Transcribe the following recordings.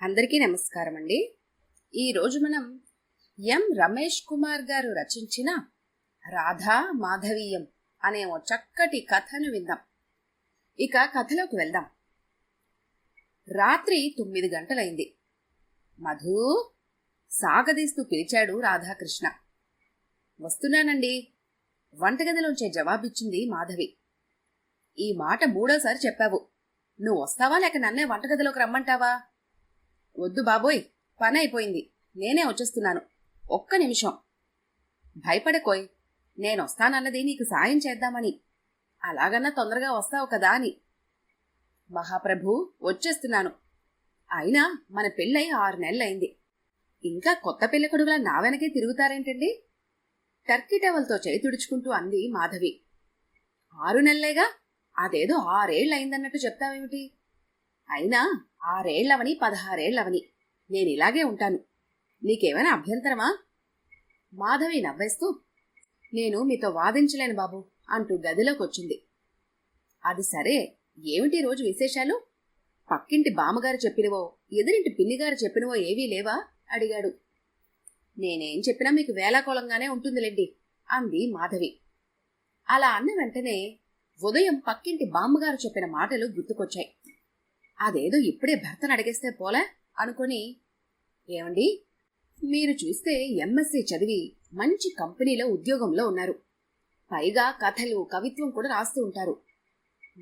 అందరికీ నమస్కారం అండి. ఈరోజు మనం ఎం రమేష్ కుమార్ గారు రచించిన రాధా మాధవీయం అనే ఓ చక్కటి కథను విందాం. ఇక కథలోకి వెళ్దాం. రాత్రి 9 గంటలైంది. మధు సాగదీస్తూ పిలిచాడు రాధాకృష్ణ. వస్తున్నానండి, వంటగదిలోంచే జవాబిచ్చింది మాధవి. ఈ మాట 3వ సారి చెప్పావు. నువ్వు వస్తావా లేక నన్నే వంటగదిలోకి రమ్మంటావా? వద్దు బాబోయ్, పని అయిపోయింది, నేనే వచ్చేస్తున్నాను, ఒక్క నిమిషం. భయపడకోయ్, నేనొస్తానన్నది నీకు సాయం చేద్దామని. అలాగన్నా తొందరగా వస్తావు కదా అని. మహాప్రభు, వచ్చేస్తున్నాను. అయినా మన పెళ్ళై 6 నెలలైంది. ఇంకా కొత్త పెళ్ళికొడుగులా నా వెనకే తిరుగుతారేంటండి? టర్కీ టవల్తో చేయి తుడుచుకుంటూ అంది మాధవి. 6 నెలలేగా, అదేదో 6 ఏళ్లయిందన్నట్టు చెప్తావేమిటి? అయినా 6 ఏళ్లవని 16 ఏళ్లవని నేనిలాగే ఉంటాను. నీకేమైనా అభ్యంతరమా? మాధవి నవ్వేస్తూ, నేను మీతో వాదించలేను బాబు అంటూ గదిలోకొచ్చింది. అది సరే, ఏమిటి రోజు విశేషాలు? పక్కింటి బామ్మగారు చెప్పినవో ఎదురింటి పిన్నిగారు చెప్పినవో ఏవీ లేవా అడిగాడు. నేనేం చెప్పినా మీకు వేలాకోలంగానే ఉంటుందిలేండి అంది మాధవి. అలా అన్న వెంటనే ఉదయం పక్కింటి బామ్మగారు చెప్పిన మాటలు గుర్తుకొచ్చాయి. అదేదో ఇప్పుడే భర్తను అడిగేస్తే పోలే అనుకుని, ఏమండి, మీరు చూస్తే ఎంఎస్సీ చదివి మంచి కంపెనీలో ఉద్యోగంలో ఉన్నారు. పైగా కథలు కవిత్వం కూడా రాస్తూ ఉంటారు.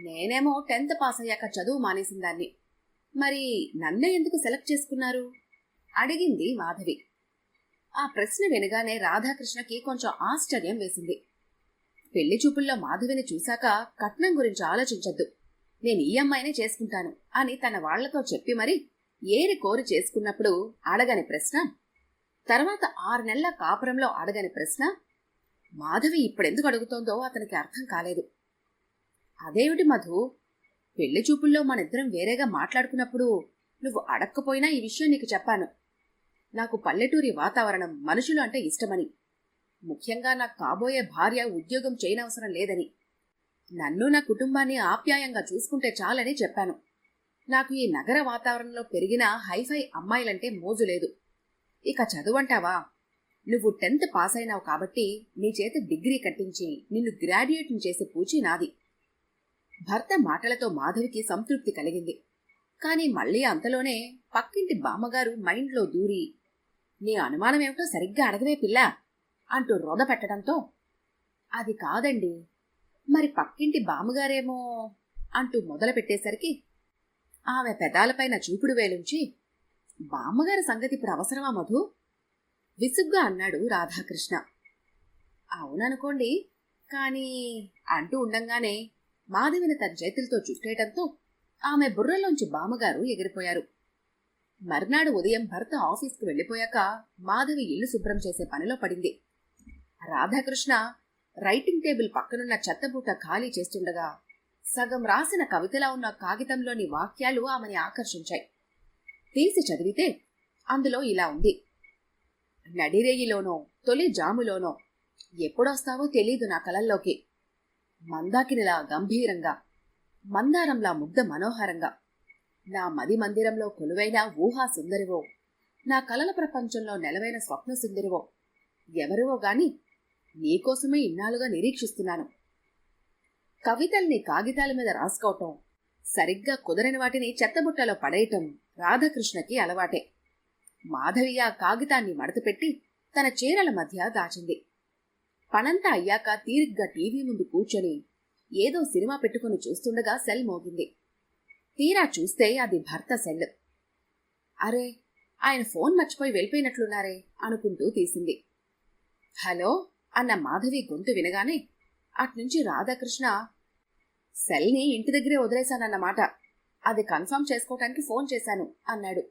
నేనేమో 10th పాస్ అయ్యాక చదువు మానేసిన దాన్ని. మరి నన్నే ఎందుకు సెలెక్ట్ చేసుకున్నారు అడిగింది మాధవి. ఆ ప్రశ్న వినగానే రాధాకృష్ణకి కొంచెం ఆశ్చర్యం వేసింది. పెళ్లి చూపుల్లో మాధవిని చూశాక కట్నం గురించి ఆలోచించొద్దు, నేను ఈ అమ్మాయినే చేసుకుంటాను అని తన వాళ్లతో చెప్పి మరి ఏరి కోరి చేసుకున్నప్పుడు అడగని ప్రశ్న, తర్వాత 6 నెలల కాపురంలో అడగని ప్రశ్న మాధవి ఇప్పుడెందుకు అడుగుతోందో అతనికి అర్థం కాలేదు. అదేమిటి మధు, పెళ్లి చూపుల్లో మనిద్దరం వేరేగా మాట్లాడుకున్నప్పుడు నువ్వు అడక్కపోయినా ఈ విషయం నీకు చెప్పాను. నాకు పల్లెటూరి వాతావరణం, మనుషులు అంటే ఇష్టమని, ముఖ్యంగా నాకు కాబోయే భార్య ఉద్యోగం చేయనవసరం లేదని, నన్ను నా కుటుంబాన్ని ఆప్యాయంగా చూసుకుంటే చాలని చెప్పాను. నాకు ఈ నగర వాతావరణంలో పెరిగిన హైఫై అమ్మాయిలంటే మోజు లేదు. ఇక చదువంటావా, నువ్వు 10th పాస్ అయినావు కాబట్టి నీ చేత డిగ్రీ కట్టించి నిన్ను గ్రాడ్యుయేట్ని చేసే పూచి నాది. భర్త మాటలతో మాధవికి సంతృప్తి కలిగింది. కాని మళ్లీ అంతలోనే పక్కింటి బామ్మగారు మైండ్లో దూరి, నీ అనుమానమేమిటో సరిగ్గా అడగవే పిల్ల అంటూ రొద పెట్టడంతో, అది కాదండి, మరి పక్కింటి బామ్మగారేమో అంటూ మొదలు పెట్టేసరికి ఆమె పెదాలపైన చూపుడు వేలుంచి, బామ్మగారి సంగతి ఇప్పుడు అవసరమా మధు విసుగ్గా అన్నాడు రాధాకృష్ణ. అవుననుకోండి, కానీ అంటూ ఉండంగానే మాధవిని తన చేతులతో చుట్టేయటంతో ఆమె బుర్రలోంచి బామ్మగారు ఎగిరిపోయారు. మర్నాడు ఉదయం భర్త ఆఫీస్కు వెళ్లిపోయాక మాధవి ఇల్లు శుభ్రం చేసే పనిలో పడింది. రాధాకృష్ణ రైటింగ్ టేబుల్ పక్కనున్న చెత్తబూట ఖాళీ చేస్తుండగా సగం రాసిన కవితలా ఉన్న కాగితంలోని వాక్యాలు ఆమెని ఆకర్షించాయి. తీసి చదివితే అందులో ఇలా ఉంది: నడిరేయిలోనో తొలి జాములోనో ఎప్పుడొస్తావో తెలీదు నా కలల్లోకి, మందాకినిలా గంభీరంగా, మందారంలా ముగ్ధ మనోహరంగా, నా మది మందిరంలో కొలువైన ఊహా సుందరివో, నా కలల ప్రపంచంలో నెలవైన స్వప్న సుందరివో, ఎవరివో గాని నీకోసమే ఇన్నాళ్ళుగా నిరీక్షిస్తున్నాను. కవితల్ని కాగితాల మీద రాసుకోవటం, సరిగ్గా కుదరని వాటిని చెత్తబుట్టలో పడేయటం రాధాకృష్ణకి అలవాటే. మాధవి ఆ కాగితాన్ని మడతపెట్టి తన చీరల మధ్య దాచింది. పనంతా అయ్యాక తీరిగ్గా టీవీ ముందు కూర్చొని ఏదో సినిమా పెట్టుకుని చూస్తుండగా సెల్ మోగింది. తీరా చూస్తే అది భర్త సెల్. అరే, ఆయన ఫోన్ మర్చిపోయి వెళ్ళిపోయినట్లున్నారే అనుకుంటూ తీసింది. హలో అన్న మాధవి గొంతు వినగానే అట్నుంచి రాధాకృష్ణ, సెల్ని ఇంటి దగ్గరే వదిలేశానన్నమాట, అది కన్ఫర్మ్ చేసుకోవటానికి ఫోన్ చేశాను అన్నాడు.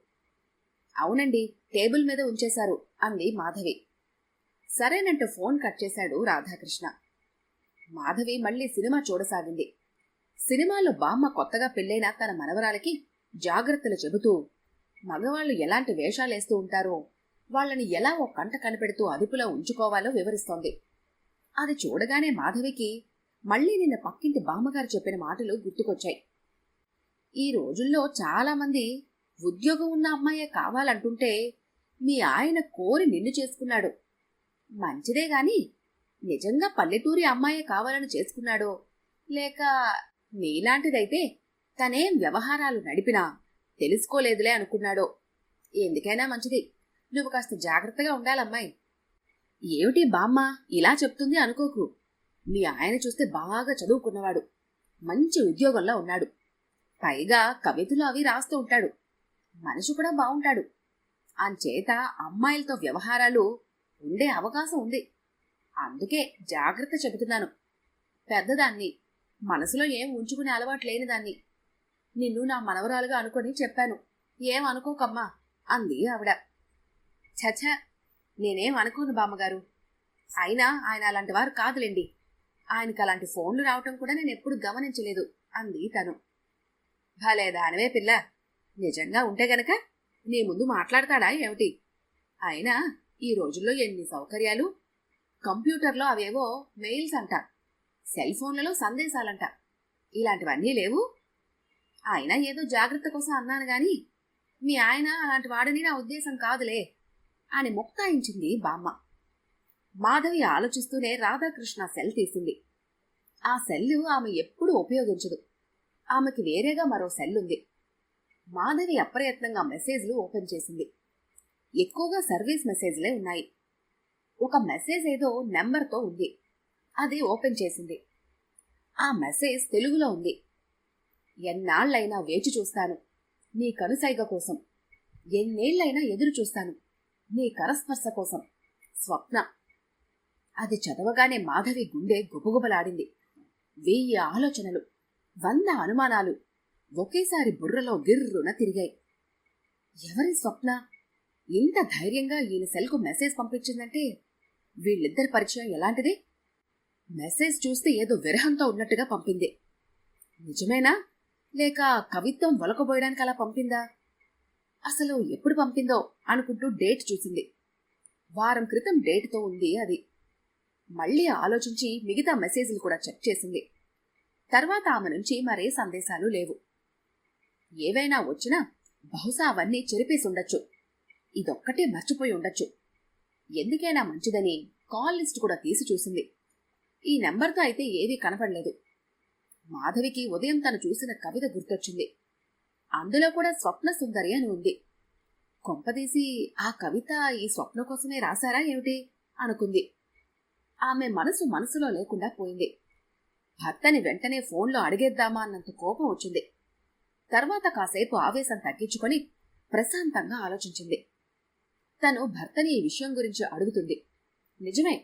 అవునండి, టేబుల్ మీద ఉంచేశారు అంది మాధవి. సరేనంటూ ఫోన్ కట్ చేశాడు రాధాకృష్ణ. మాధవి మళ్లీ సినిమా చూడసాగింది. సినిమాలో బామ్మ కొత్తగా పెళ్ళైన తన మనవరాలకి జాగ్రత్తలు చెబుతూ మగవాళ్లు ఎలాంటి వేషాలేస్తూ ఉంటారో, వాళ్లని ఎలా ఓ కంట కనిపెడుతూ అదుపులో ఉంచుకోవాలో వివరిస్తోంది. అది చూడగానే మాధవికి మళ్లీ నిన్న పక్కింటి బామ్మగారు చెప్పిన మాటలు గుర్తుకొచ్చాయి. ఈ రోజుల్లో చాలామంది ఉద్యోగం ఉన్న అమ్మాయే కావాలంటుంటే మీ ఆయన కోరి నిన్ను చేసుకున్నాడు. మంచిదే గాని నిజంగా పల్లెటూరి అమ్మాయే కావాలని చేసుకున్నాడో, లేక నీలాంటిదైతే తనేం వ్యవహారాలు నడిపినా తెలుసుకోలేదులే అనుకున్నాడో. ఎందుకైనా మంచిది, నువ్వు కాస్త జాగ్రత్తగా ఉండాలమ్మాయి. ఏమిటి బామ్మ ఇలా చెప్తుంది అనుకోకు. మీ ఆయన చూస్తే బాగా చదువుకున్నవాడు, మంచి ఉద్యోగంలో ఉన్నాడు. పైగా కవితలు అవి రాస్తూ ఉంటాడు. మనిషి కూడా బావుంటాడు. అంచేత అమ్మాయిలతో వ్యవహారాలు ఉండే అవకాశం ఉంది. అందుకే జాగ్రత్త చెబుతున్నాను. పెద్దదాన్ని, మనసులో ఏం ఉంచుకునే అలవాటు లేనిదాన్ని. నిన్ను నా మనవరాలుగా అనుకొని చెప్పాను. ఏం అనుకోకమ్మా అంది ఆవిడ. ఛఛ, నేనేం అనుకోను బామ్మగారు. అయినా ఆయన అలాంటి వారు కాదులేండి. ఆయనకు అలాంటి ఫోన్లు రావటం కూడా నేను ఎప్పుడు గమనించలేదు అంది తను. భలే దానివే పిల్ల. నిజంగా ఉంటే గనక నీ ముందు మాట్లాడతాడా ఏమిటి? అయినా ఈ రోజుల్లో ఎన్ని సౌకర్యాలు. కంప్యూటర్లో అవేవో మెయిల్స్ అంట, సెల్ ఫోన్లలో సందేశాలంట. ఇలాంటివన్నీ లేవు. అయినా ఏదో జాగ్రత్త కోసం అన్నాను గాని మీ ఆయన అలాంటి వాడని నా ఉద్దేశం కాదులే అని ముక్తాయించింది బామ్మ. మాధవి ఆలోచిస్తూనే రాధాకృష్ణ సెల్ తీసింది. ఆ సెల్లు ఆమె ఎప్పుడూ ఉపయోగించదు. ఆమెకి వేరేగా మరో సెల్లుంది. మాధవి అప్రయత్నంగా మెసేజ్లు ఓపెన్ చేసింది. ఎక్కువగా సర్వీస్ మెసేజ్లే ఉన్నాయి. ఒక మెసేజ్ ఏదో నెంబర్తో ఉంది. అది ఓపెన్ చేసింది. ఆ మెసేజ్ తెలుగులో ఉంది. ఎన్నాళ్లైనా వేచి చూస్తాను నీ కనుసైగ కోసం, ఎన్నేళ్లైనా ఎదురు చూస్తాను నీ కరస్పర్శ కోసం, స్వప్న. అది చదవగానే మాధవి గుండె గుబగుబలాడింది. 1000 ఆలోచనలు, 100 అనుమానాలు ఒకేసారి బుర్రలో గిర్రున తిరిగాయి. ఎవరి స్వప్న ఇంత ధైర్యంగా ఈయన సెల్కు మెసేజ్ పంపించిందంటే వీళ్ళిద్దరి పరిచయం ఎలాంటిది? మెసేజ్ చూస్తే ఏదో విరహంతో ఉన్నట్టుగా పంపింది. నిజమేనా, లేక కవిత్వం ఒలకబోయడానికి అలా పంపిందా? అసలు ఎప్పుడు పంపిందో అనుకుంటూ డేట్ చూసింది. వారం క్రితం డేట్తో ఉంది అది. మళ్లీ ఆలోచించి మిగతా మెసేజ్లు కూడా చెక్ చేసింది. తర్వాత ఆమె నుంచి మరే సందేశాలు లేవు. ఏవైనా వచ్చినా బహుశా అవన్నీ చెరిపేసుండొచ్చు. ఇదొక్కటే మర్చిపోయి ఉండొచ్చు. ఎందుకైనా మంచిదని కాల్ లిస్ట్ కూడా తీసి చూసింది. ఈ నెంబర్తో అయితే ఏవీ కనపడలేదు. మాధవికి ఉదయం తను చూసిన కవిత గుర్తొచ్చింది. అందులో కూడా స్వప్న సుందరి అని ఉంది. కొంపదీసి ఆ కవిత ఈ స్వప్న కోసమే రాశారా ఏమిటి అనుకుంది. ఆమె మనసులో లేకుండా పోయింది. భర్తని వెంటనే ఫోన్లో అడిగేద్దామా అన్నంత కోపం వచ్చింది. తర్వాత కాసేపు ఆవేశం తగ్గించుకొని ప్రశాంతంగా ఆలోచించింది. తను భర్తని ఈ విషయం గురించి అడుగుతుంది. నిజమే,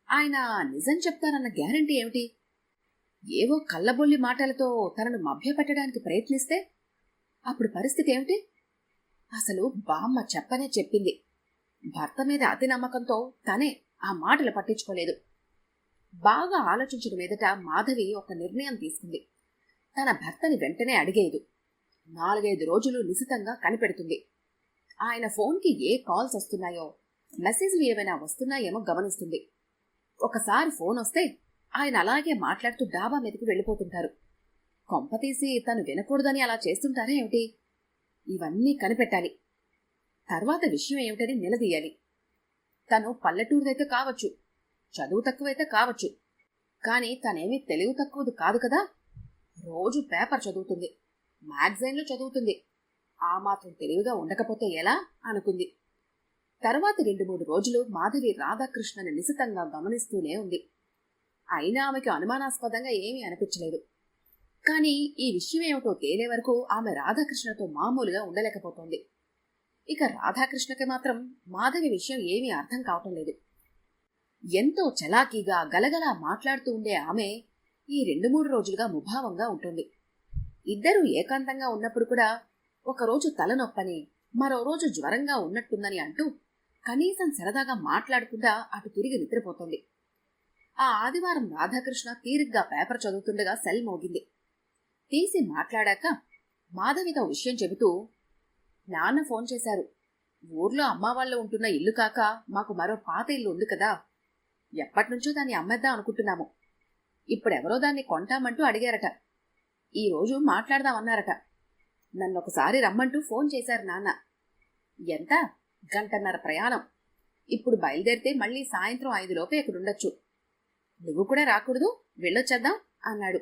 ఆయన నిజం చెప్తారన్న గ్యారంటీ ఏమిటి? ఏవో కళ్ళబొల్లి మాటలతో తనను మభ్యపెట్టడానికి ప్రయత్నిస్తే అప్పుడు పరిస్థితి ఏమిటి? అసలు బామ్మ చెప్పనే చెప్పింది. భర్త మీద అతి నమ్మకంతో తనే ఆ మాటలు పట్టించుకోలేదు. బాగా ఆలోచించిన మీదట మాధవి ఒక నిర్ణయం తీసుకుంది. తన భర్తని వెంటనే అడిగేదు. 4-5 రోజులు నిశితంగా కనిపెడుతుంది. ఆయన ఫోన్కి ఏ కాల్స్ వస్తున్నాయో, మెసేజ్లు ఏవైనా వస్తున్నాయేమో గమనిస్తుంది. ఒకసారి ఫోన్ వస్తే ఆయన అలాగే మాట్లాడుతూ డాబా మీదకి వెళ్ళిపోతుంటారు. కొంపతీసి తను వినకూడదని అలా చేస్తుంటారా ఏమిటి? ఇవన్నీ కనిపెట్టాలి. తర్వాత విషయం ఏమిటని నిలదీయాలి. తను పల్లెటూరుదైతే కావచ్చు, చదువు తక్కువైతే కావచ్చు, కానీ తనేమీ తెలివి తక్కువది కాదు కదా. రోజు పేపర్ చదువుతుంది, మ్యాగజైన్లు చదువుతుంది. ఆ మాత్రం తెలివిగా ఉండకపోతే ఎలా అనుకుంది. తర్వాత 2-3 రోజులు మాధవి రాధాకృష్ణని నిశితంగా గమనిస్తూనే ఉంది. అయినా ఆమెకి అనుమానాస్పదంగా ఏమీ అనిపించలేదు. కానీ ఈ విషయం ఏమిటో తేలే వరకు ఆమె రాధాకృష్ణతో మామూలుగా ఉండలేకపోతోంది. ఇక రాధాకృష్ణకి మాత్రం మాధవి విషయం ఏమీ అర్థం కావటం లేదు. ఎంతో చలాకీగా గలగలా మాట్లాడుతూ ఉండే ఆమె ఈ 2-3 రోజులుగా ముభావంగా ఉంటుంది. ఇద్దరూ ఏకాంతంగా ఉన్నప్పుడు కూడా ఒకరోజు తలనొప్పని, మరో రోజు జ్వరంగా ఉన్నట్టుందని అంటూ కనీసం సరదాగా మాట్లాడకుండా అటు తిరిగి నిద్రపోతుంది. ఆ ఆదివారం రాధాకృష్ణ తీరిగ్గా పేపర్ చదువుతుండగా సెల్ మోగింది. తీసి మాట్లాడాక మాధవితో విషయం చెబుతూ, నాన్న ఫోన్ చేశారు. ఊర్లో అమ్మ వాళ్ళు ఉంటున్న ఇల్లు కాక మాకు మరో పాత ఇల్లు ఉంది కదా, ఎప్పటినుంచో దాన్ని అమ్మేద్దాం అనుకుంటున్నాము. ఇప్పుడెవరో దాన్ని కొంటామంటూ అడిగారట. ఈరోజు మాట్లాడదామన్నారట. నన్నొకసారి రమ్మంటూ ఫోన్ చేశారు నాన్న. ఎంత? గంటన్నర ప్రయాణం. ఇప్పుడు బయలుదేరితే మళ్ళీ సాయంత్రం 5 లోపే ఇక్కడుండొచ్చు. నువ్వు కూడా రాకూడదు, వెళ్ళొచ్చేద్దాం అన్నాడు.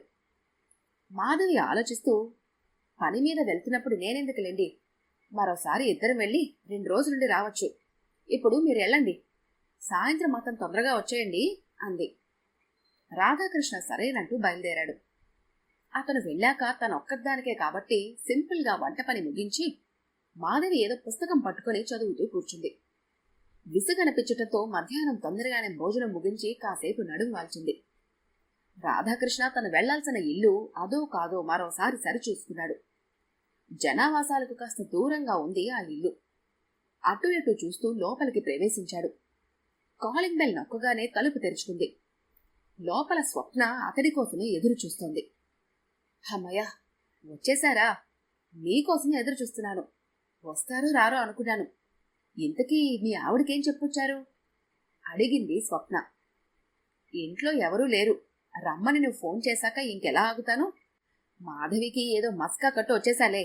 మాధవి ఆలోచిస్తూ, పని మీద వెళ్తున్నప్పుడు నేనెందుకులేండి, మరోసారి ఇద్దరం వెళ్ళి 2 రోజులుండి రావచ్చు. ఇప్పుడు మీరు వెళ్ళండి, సాయంత్రం మాత్రం తొందరగా వచ్చేయండి అంది. రాధాకృష్ణ సరేనంటూ బయలుదేరాడు. అతను వెళ్ళాక తనొక్కదానికే కాబట్టి సింపుల్గా వంట పని ముగించి మాధవి ఏదో పుస్తకం పట్టుకుని చదువుతూ కూర్చుంది. విసుగనిపించటంతో మధ్యాహ్నం తొందరగానే భోజనం ముగించి కాసేపు నడుము వాల్చింది. రాధాకృష్ణ తను వెళ్లాల్సిన ఇల్లు అదో కాదో మరోసారి సరిచూసుకున్నాడు. జనావాసాలకు కాస్త దూరంగా ఉంది ఆ ఇల్లు. అటు ఇటు చూస్తూ లోపలికి ప్రవేశించాడు. కాలింగ్ బెల్ నొక్కగానే తలుపు తెరుచుకుంది. లోపల స్వప్న అతడి కోసమే ఎదురు చూస్తోంది. అమ్మయ్య, వచ్చేశారా? మీకోసమే ఎదురు చూస్తున్నాను. వస్తారో రారో అనుకున్నాను. ఇంతకీ మీ ఆవిడకేం చెప్పొచ్చారు? అడిగింది స్వప్న. ఇంట్లో ఎవరూ లేరు, రమ్మని నువ్వు ఫోన్ చేశాక ఇంకెలా ఆగుతాను? మాధవికి ఏదో మస్కా కట్టు వచ్చేశాలే,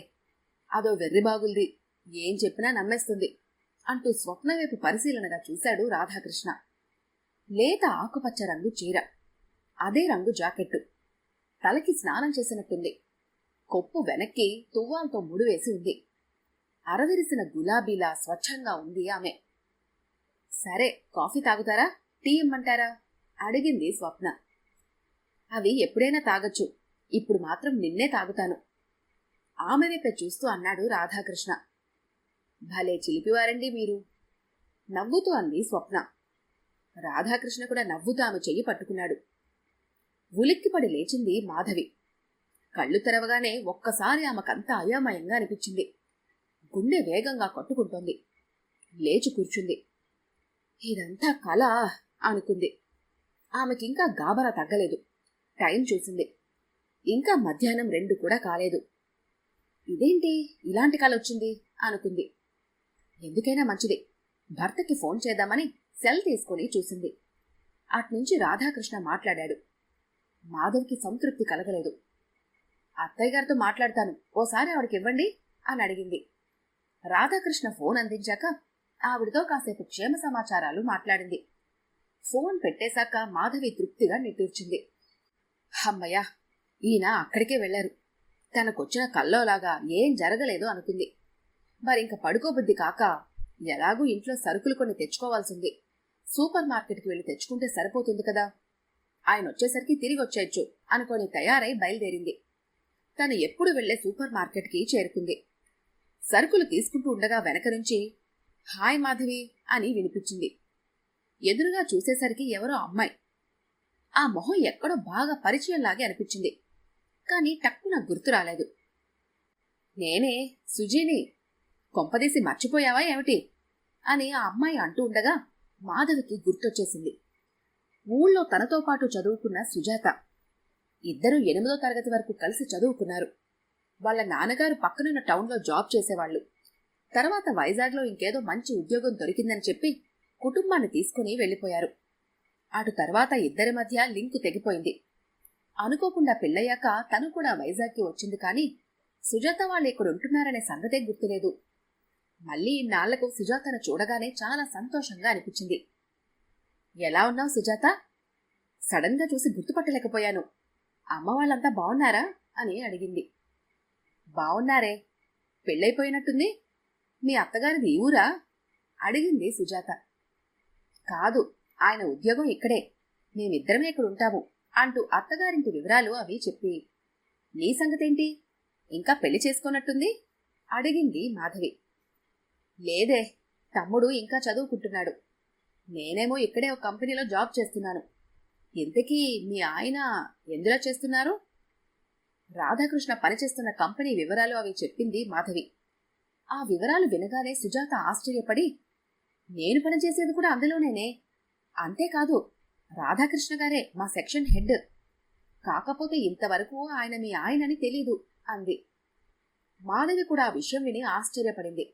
అదో వెర్రిబాగుల్ది, ఏం చెప్పినా నమ్మేస్తుంది అంటూ స్వప్న వైపు పరిశీలనగా చూశాడు రాధాకృష్ణ. లేత ఆకుపచ్చ రంగు చీర, అదే రంగు జాకెట్టు, తలకి స్నానం చేసినట్టుంది. కొప్పు వెనక్కి తువ్వాల్తో ముడివేసి ఉంది. అరవిరిసిన గులాబీలా స్వచ్ఛంగా ఉంది ఆమె. సరే, కాఫీ తాగుతారా, టీ ఇమ్మంటారా అడిగింది స్వప్న. అవి ఎప్పుడైనా తాగొచ్చు, ఇప్పుడు మాత్రం నిన్నే తాగుతాను ఆమె వైపే చూస్తూ అన్నాడు రాధాకృష్ణ. భలే చిలిపివారండి మీరు, నవ్వుతూ అంది స్వప్న. రాధాకృష్ణ కూడా నవ్వుతూ ఆమె చెయ్యి పట్టుకున్నాడు. ఉలిక్కిపడి లేచింది మాధవి. కళ్ళు తెరవగానే ఒక్కసారి ఆమెకంతా అయోమయంగా అనిపించింది. గుండె వేగంగా కొట్టుకుంటోంది. లేచి కూర్చుంది. ఇదంతా కళ అనుకుంది. ఆమెకింకా గాబరా తగ్గలేదు. టైం చూసింది. ఇంకా మధ్యాహ్నం 2 కూడా కాలేదు. ఇదేంటి ఇలాంటి కళ వచ్చింది అనుకుంది. ఎందుకైనా మంచిది, భర్తకి ఫోన్ చేద్దామని సెల్ తీసుకుని చూసింది. అట్నుంచి రాధాకృష్ణ మాట్లాడాడు. మాధవికి సంతృప్తి కలగలేదు. అత్తయ్య గారితో మాట్లాడతాను, ఓసారి ఆవిడకి ఇవ్వండి అని అడిగింది. రాధాకృష్ణ ఫోన్ అందించాక ఆవిడతో కాసేపు క్షేమ సమాచారాలు మాట్లాడింది. ఫోన్ పెట్టేశాక మాధవి తృప్తిగా నిట్టూర్చింది. అమ్మయ్య, ఈయన అక్కడికే వెళ్లారు. తనకొచ్చిన కల్లోలాగా ఏం జరగలేదు అనుకుంది. మరింక పడుకోబుద్ధి కాక ఎలాగూ ఇంట్లో సరుకులు కొన్ని తెచ్చుకోవాల్సింది. సూపర్ మార్కెట్కి వెళ్లి తెచ్చుకుంటే సరిపోతుంది కదా, ఆయన వచ్చేసరికి తిరిగి వచ్చేయచ్చు అనుకొని తయారై బయలుదేరింది. తను ఎప్పుడు వెళ్లే సూపర్ మార్కెట్కి చేరుకుంది. సరుకులు తీసుకుంటూ ఉండగా వెనక నుంచి హాయ్ మాధవి అని వినిపించింది. ఎదురుగా చూసేసరికి ఎవరో అమ్మాయి. ఆ మొహం ఎక్కడో బాగా పరిచయంలాగే అనిపించింది. కాని టక్కున గుర్తు రాలేదు. నేనే, సుజీని. కొంపదీసి మర్చిపోయావా ఏమిటి అని ఆ అమ్మాయి అంటూ ఉండగా మాధవికి గుర్తొచ్చేసింది. ఊళ్ళో తనతో పాటు చదువుకున్న సుజాత. ఇద్దరూ 8వ తరగతి వరకు కలిసి చదువుకున్నారు. వాళ్ళ నాన్నగారు పక్కనున్న టౌన్లో జాబ్ చేసేవాళ్లు. తర్వాత వైజాగ్లో ఇంకేదో మంచి ఉద్యోగం దొరికిందని చెప్పి కుటుంబాన్ని తీసుకుని వెళ్లిపోయారు. అటు తర్వాత ఇద్దరి మధ్య లింకు తెగిపోయింది. అనుకోకుండా పెళ్ళయ్యాక తను కూడా వైజాగ్కి వచ్చింది. కానీ సుజాత వాళ్ళు ఇక్కడ ఉంటున్నారనే సంగతే గుర్తులేదు. మళ్లీ ఇన్నాళ్లకు సుజాతను చూడగానే చాలా సంతోషంగా అనిపించింది. ఎలా ఉన్నావు సుజాత? సడన్ గా చూసి గుర్తుపట్టలేకపోయాను. అమ్మ వాళ్ళంతా బావున్నారా అని అడిగింది. బావున్నారే. పెళ్ళైపోయినట్టుంది. మీ అత్తగారిది ఈ ఊరా అడిగింది సుజాత. కాదు, ఆయన ఉద్యోగం ఇక్కడే, మేమిద్దరమే ఇక్కడ ఉంటాము అంటూ అత్తగారింటి వివరాలు అవి చెప్పి, నీ సంగతేంటి, ఇంకా పెళ్లి చేసుకున్నట్టుంది అడిగింది మాధవి. లేదే, తమ్ముడు ఇంకా చదువుకుంటున్నాడు. నేనేమో ఇక్కడే ఒక కంపెనీలో జాబ్ చేస్తున్నాను. ఇంతకీ మీ ఆయన ఎందులో చేస్తున్నారు? రాధాకృష్ణ పనిచేస్తున్న కంపెనీ వివరాలు అవి చెప్పింది మాధవి. ఆ వివరాలు వినగానే సుజాత ఆశ్చర్యపడి, నేను పనిచేసేది కూడా అందులోనేనే. అంతేకాదు, రాధాకృష్ణ గారే మా సెక్షన్ హెడ్. కాకపోతే ఇంతవరకు ఆయన మీ ఆయనని తెలీదు అంది. మాధవి కూడా ఆ విషయం విని ఆశ్చర్యపడింది.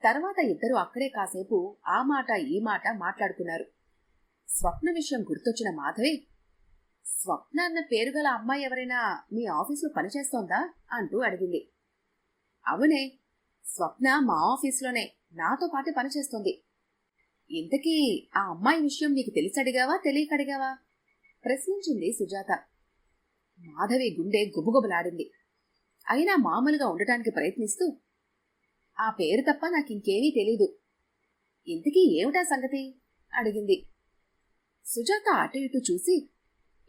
తర్వాత ఇద్దరు అక్కడే కాసేపు ఆ మాట ఈ మాట మాట్లాడుకున్నారు. స్వప్న విషయం గుర్తొచ్చిన మాధవి, స్వప్న అన్న పేరుగల అమ్మాయి ఎవరైనా మీ ఆఫీసులో పనిచేస్తోందా అంటూ అడిగింది. అవునే, స్వప్న మా ఆఫీసులోనే నాతో పాటు పనిచేస్తుంది. ఇంతకీ ఆ అమ్మాయి విషయం నీకు తెలిసడిగావా తెలియకడిగావా ప్రశ్నించింది సుజాత. మాధవి గుండె గుబుగుబలాడింది. అయినా మామూలుగా ఉండటానికి ప్రయత్నిస్తూ, ఆ పేరు తప్ప నాకింకేమీ తెలీదు. ఇంతకీ ఏమిటా సంగతి అడిగింది. సుజాత అటు ఇటు చూసి,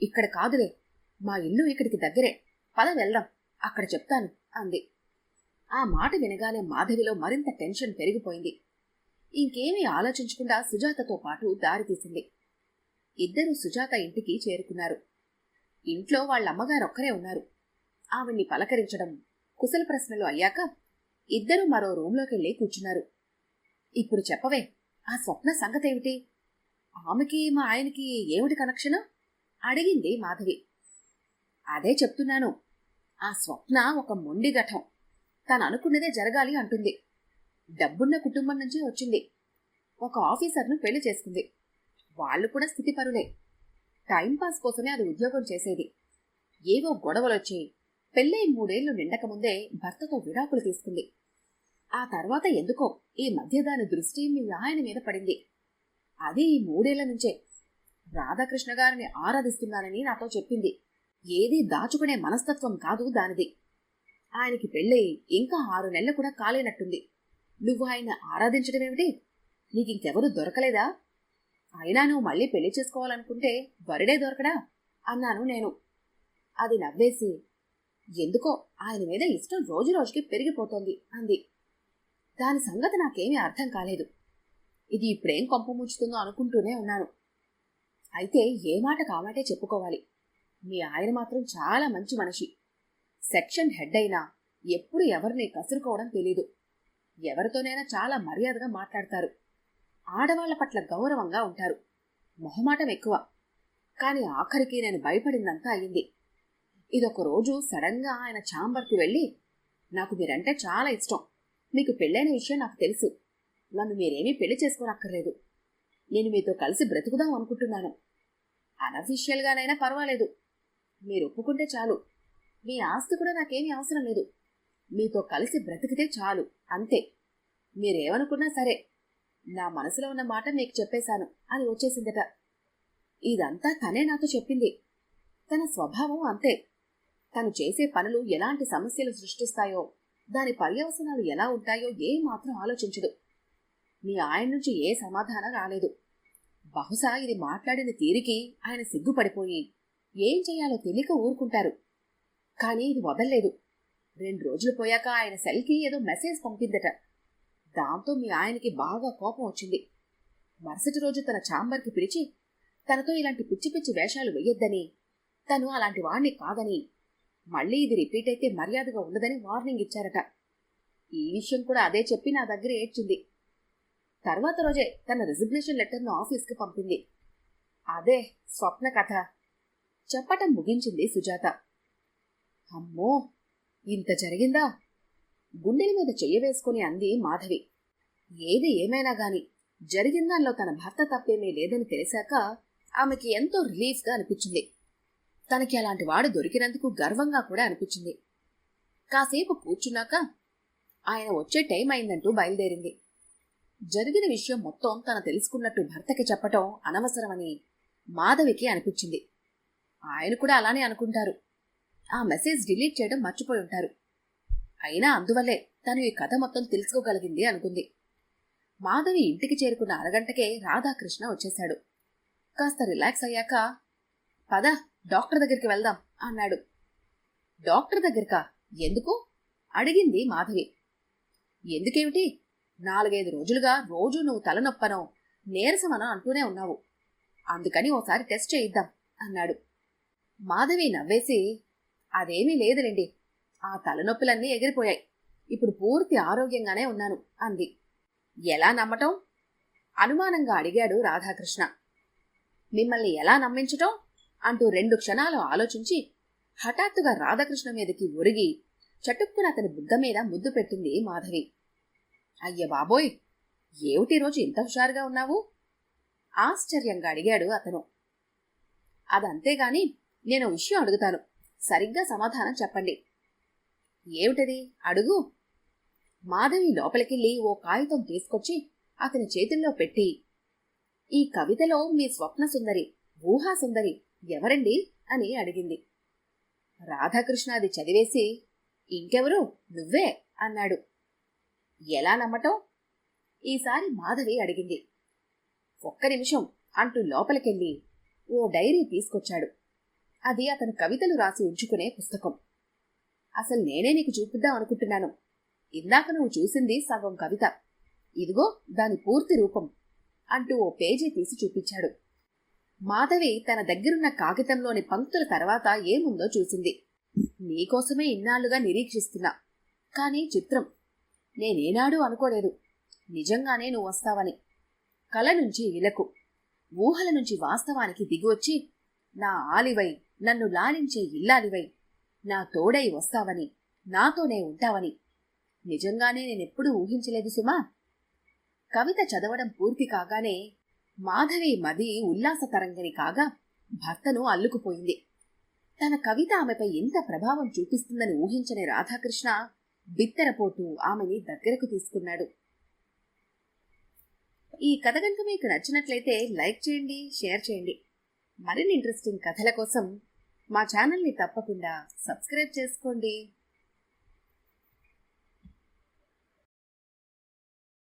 ఇక్కడ కాదులే, మా ఇల్లు ఇక్కడికి దగ్గరే, పద వెళ్దాం, అక్కడ చెప్తాను అంది. ఆ మాట వినగానే మాధవిలో మరింత టెన్షన్ పెరిగిపోయింది. ఇంకేమీ ఆలోచించకుండా సుజాతతో పాటు దారి తీసింది. ఇద్దరూ సుజాత ఇంటికి చేరుకున్నారు. ఇంట్లో వాళ్ళమ్మగారొక్కరే ఉన్నారు. ఆవిడ్ని పలకరించడం, కుశల ప్రశ్నలు అయ్యాక ఇద్దరూ మరో రూంలోకెళ్ళి కూర్చున్నారు. ఇప్పుడు చెప్పవే, ఆ స్వప్న సంగతేమిటి? ఆమెకి మా ఆయనకి ఏమిటి కనెక్షను అడిగింది మాధవి. అదే చెప్తున్నాను, ఆ స్వప్న ఒక మొండి ఘటం. తను అనుకున్నదే జరగాలి అంటుంది. డబ్బున్న కుటుంబం నుంచి వచ్చింది. ఒక ఆఫీసర్ను పెళ్లి చేసుకుంది. వాళ్ళు కూడా స్థితిపరులే. టైంపాస్ కోసమే అది ఉద్యోగం చేసేది. ఏవో గొడవలొచ్చి పెళ్ళై 3 ఏళ్లు నిండకముందే భర్తతో విడాకులు తీసుకుంది. ఆ తర్వాత ఎందుకో ఈ మధ్య దాని దృష్టి మీ ఆయన మీద పడింది. అది ఈ 3 ఏళ్ల నుంచే. రాధాకృష్ణ గారిని ఆరాధిస్తున్నానని నాతో చెప్పింది. ఏదీ దాచుకునే మనస్తత్వం కాదు దానిది. ఆయనకి పెళ్ళై ఇంకా 6 నెలలు కూడా కాలేనట్టుంది. నువ్వు ఆయన ఆరాధించడమేమిటి? నీకింకెవరూ దొరకలేదా? అయినా నువ్వు మళ్ళీ పెళ్లి చేసుకోవాలనుకుంటే వరుడే దొరకడా అన్నాను నేను. అది నవ్వేసి, ఎందుకో ఆయన మీద ఇష్టం రోజురోజుకి పెరిగిపోతోంది అంది. దాని సంగతి నాకేమీ అర్థం కాలేదు. ఇది ఇప్పుడేం కొంపముంచుతుందో అనుకుంటూనే ఉన్నాను. అయితే ఏ మాట కామాటే చెప్పుకోవాలి. మీ ఆయన మాత్రం చాలా మంచి మనిషి. సెక్షన్ హెడ్ అయినా ఎప్పుడు ఎవరిని కసురుకోవడం తెలీదు. ఎవరితోనైనా చాలా మర్యాదగా మాట్లాడతారు. ఆడవాళ్ల పట్ల గౌరవంగా ఉంటారు. మొహమాటం ఎక్కువ. కాని ఆఖరికి నేను భయపడిందంతా అయింది. ఇదొక రోజు సడన్గా ఆయన ఛాంబర్కి వెళ్ళి, నాకు మీరంటే చాలా ఇష్టం, మీకు పెళ్ళైన విషయం నాకు తెలుసు, నన్ను మీరేమీ పెళ్లి చేసుకోనక్కర్లేదు, నేను మీతో కలిసి బ్రతుకుదాం అనుకుంటున్నాను, అనఫీషియల్గానైనా పర్వాలేదు, మీరు ఒప్పుకుంటే చాలు, మీ ఆస్తి కూడా నాకేమీ అవసరం లేదు, మీతో కలిసి బ్రతికితే చాలు, అంతే, మీరేమనుకున్నా సరే, నా మనసులో ఉన్న మాట మీకు చెప్పేశాను అని వచ్చేసిందట. ఇదంతా తనే నాతో చెప్పింది. తన స్వభావం అంతే. తను చేసే పనులు ఎలాంటి సమస్యలు సృష్టిస్తాయో, దాని పర్యవసనాలు ఎలా ఉంటాయో ఏమాత్రం ఆలోచించదు. మీ ఆయన నుంచి ఏ సమాధానం రాలేదు. బహుశా ఇది మాట్లాడిన తీరికి ఆయన సిగ్గుపడిపోయి ఏం చెయ్యాలో తెలియక ఊరుకుంటారు. కానీ ఇది వదల్లేదు. 2 రోజులు పోయాక ఆయన సెల్కి ఏదో మెసేజ్ పంపిందట. దాంతో మీ ఆయనకి బాగా కోపం వచ్చింది. మరుసటి రోజు తన ఛాంబర్కి పిలిచి తనతో ఇలాంటి పిచ్చి పిచ్చి వేషాలు వెయ్యొద్దని, తను అలాంటి వాణ్ణి కాదని, మళ్లీ ఇది రిపీట్ అయితే మర్యాదగా ఉండదని వార్నింగ్ ఇచ్చారట. ఈ విషయం కూడా అదే చెప్పి నా దగ్గర ఏడ్చింది. తర్వాత రోజే తన రిజిగ్నేషన్ లెటర్ను ఆఫీస్కి పంపింది. అదే స్వప్న కథ చెప్పటం ముగించింది సుజాత. అమ్మో, ఇంత జరిగిందా? గుండెల మీద చెయ్యి వేసుకుని అంది మాధవి. ఏది ఏమైనా గాని జరిగిందాల్లో తన భర్త తప్పేమీ లేదని తెలిసాక ఆమెకి ఎంతో రిలీఫ్గా అనిపించింది. తనకి అలాంటి వాడు దొరికినందుకు గర్వంగా కూడా అనిపించింది. కాసేపు కూర్చున్నాక ఆయన వచ్చే టైం అయిందంటూ బయలుదేరింది. జరిగిన విషయం మొత్తం తన తెలుసుకున్నట్టు భర్తకి చెప్పటం అనవసరమని మాధవికి అనిపించింది. ఆయన కూడా అలానే అనుకుంటారు. ఆ మెసేజ్ డిలీట్ చేయడం మర్చిపోయి ఉంటారు. అయినా అందువల్లే తను ఈ కథ మొత్తం తెలుసుకోగలిగింది అనుకుంది. మాధవి ఇంటికి చేరుకున్న అరగంటకే రాధాకృష్ణ వచ్చేశాడు. కాస్త రిలాక్స్ అయ్యాక, పద డాక్టర్ దగ్గరికి వెళ్దాం అన్నాడు. డాక్టర్ దగ్గరికా? ఎందుకు అడిగింది మాధవి. ఎందుకేమిటి? 4-5 రోజులుగా రోజూ నువ్వు తలనొప్పనో నీరసమనో అంటూనే ఉన్నావు. అందుకని ఓసారి టెస్ట్ చేయిద్దాం అన్నాడు. మాధవి నవ్వేసి, అదేమీ లేదులేండి, ఆ తలనొప్పులన్నీ ఎగిరిపోయాయి, ఇప్పుడు పూర్తి ఆరోగ్యంగానే ఉన్నాను అంది. ఎలా నమ్మటం? అనుమానంగా అడిగాడు రాధాకృష్ణ. మిమ్మల్ని ఎలా నమ్మించటం అంటూ 2 క్షణాలు ఆలోచించి హఠాత్తుగా రాధాకృష్ణ మీదకి ఒరిగి చటుక్కున అతని బుగ్గ మీద ముద్దు పెట్టింది మాధవి. అయ్య బాబోయ్, ఏమిటి రోజు ఇంత హుషారుగా ఉన్నావు? ఆశ్చర్యంగా అడిగాడు అతను. అదంతేగాని నేను విషయం అడుగుతాను, సరిగ్గా సమాధానం చెప్పండి. ఏమిటది? అడుగు. మాధవి లోపలికెళ్ళి ఓ కాగితం తీసుకొచ్చి అతని చేతుల్లో పెట్టి, ఈ కవితలో మీ స్వప్న సుందరి, ఊహా సుందరి ఎవరండి అని అడిగింది. రాధాకృష్ణ అది చదివేసి, ఇంకెవరు, నువ్వే అన్నాడు. ఎలా నమ్మటం? ఈసారి మాధవి అడిగింది. ఒక్క నిమిషం అంటూ లోపలికెళ్ళి ఓ డైరీ తీసుకొచ్చాడు. అది అతను కవితలు రాసి ఉంచుకునే పుస్తకం. అసలు నేనే నీకు చూపిద్దాం అనుకుంటున్నాను. ఇందాక నువ్వు చూసింది సగం కవిత, ఇదిగో దాని పూర్తి రూపం అంటూ ఓ పేజీ తీసి చూపించాడు. మాధవి తన దగ్గరున్న కాగితంలోని పంక్తుల తర్వాత ఏముందో చూసింది. నీకోసమే ఇన్నాళ్లుగా నిరీక్షిస్తున్నా, కానీ చిత్రం, నేనేనాడూ అనుకోలేదు నిజంగానే నువ్వు వస్తావని. కల నుంచి ఇలకు, ఊహల నుంచి వాస్తవానికి దిగివచ్చి నా ఆలివై, నన్ను లాలించే ఇల్లాలివై, నా తోడై వస్తావని, నాతోనే ఉంటావని నిజంగానే నేనెప్పుడూ ఊహించలేదు సుమా. కవిత చదవడం పూర్తి కాగానే మాధవి మది ఉల్లాస తరంగిణి కాగా భర్తను అల్లుకుపోయింది. తన కవిత ఆమెపై ఎంత ప్రభావం చూపిస్తుందని ఊహించని రాధాకృష్ణ బిత్తరపోతూ ఆమెని దగ్గరకు తీసుకున్నాడు. ఈ కథ కనుక మీకు నచ్చినట్లయితే లైక్ చేయండి, షేర్ చేయండి. మరిన్ని ఇంట్రెస్టింగ్ కథల కోసం మా ఛానల్ని తప్పకుండా సబ్స్క్రైబ్ చేసుకోండి.